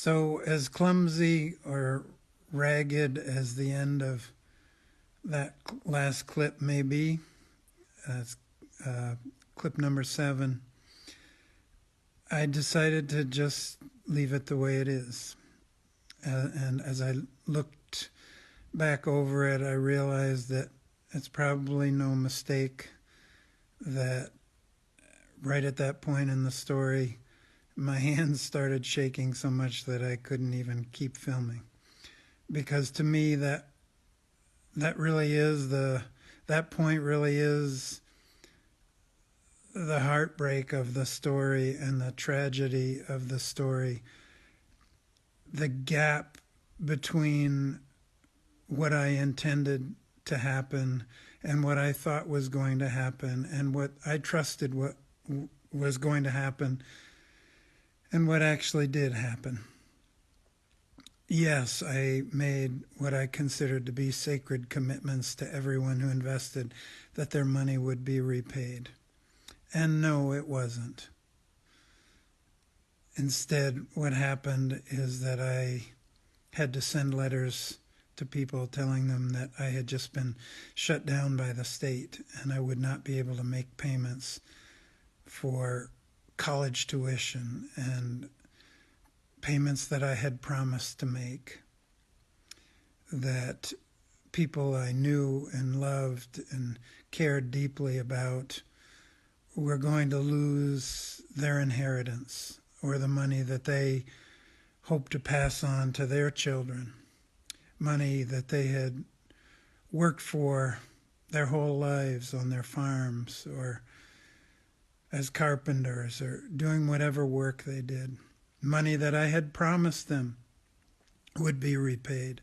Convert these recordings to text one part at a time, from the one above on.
So, as clumsy or ragged as the end of that last clip may be, it's, clip number 7, I decided to just leave it the way it is. And as I looked back over it, I realized that it's probably no mistake that right at that point in the story, my hands started shaking so much that I couldn't even keep filming. Because to me, that really is that point really is the heartbreak of the story and the tragedy of the story. The gap between what I intended to happen and what I thought was going to happen and what I trusted what was going to happen and what actually did happen. Yes, I made what I considered to be sacred commitments to everyone who invested that their money would be repaid. And no, it wasn't. Instead, what happened is that I had to send letters to people telling them that I had just been shut down by the state and I would not be able to make payments for college tuition and payments that I had promised to make, that people I knew and loved and cared deeply about were going to lose their inheritance or the money that they hoped to pass on to their children, money that they had worked for their whole lives on their farms or as carpenters or doing whatever work they did, money that I had promised them would be repaid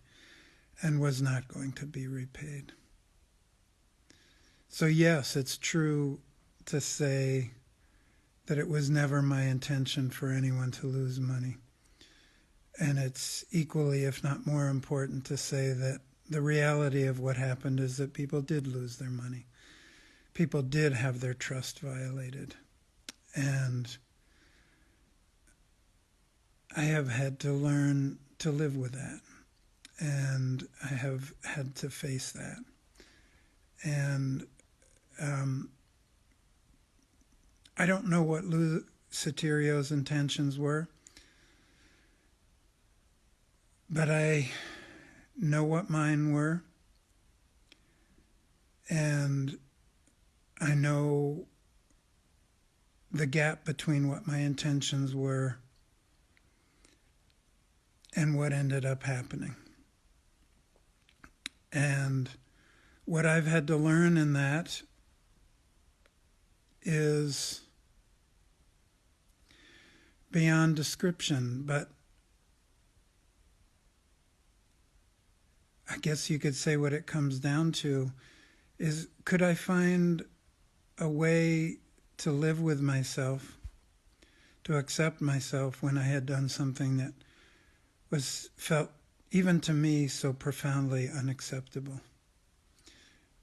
and was not going to be repaid. So yes, it's true to say that it was never my intention for anyone to lose money. And it's equally, if not more important, to say that the reality of what happened is that people did lose their money. People did have their trust violated. And I have had to learn to live with that. And I have had to face that. And I don't know what Lou Sotirio's intentions were, but I know what mine were, and I know the gap between what my intentions were and what ended up happening. And what I've had to learn in that is beyond description, but I guess you could say what it comes down to is, could I find a way to live with myself, to accept myself when I had done something that felt, even to me, so profoundly unacceptable?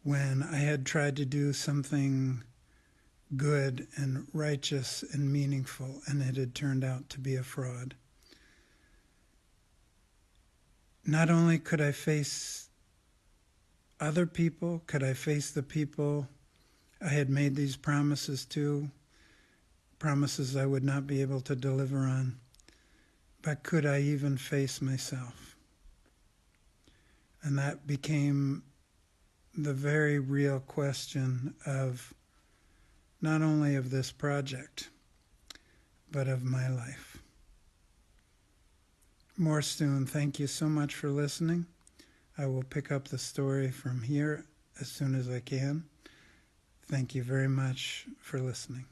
When I had tried to do something good and righteous and meaningful, and it had turned out to be a fraud. Not only could I face other people, could I face the people I had made these promises to, promises I would not be able to deliver on, but could I even face myself? And that became the very real question of not only of this project, but of my life. Morstoon, thank you so much for listening. I will pick up the story from here as soon as I can. Thank you very much for listening.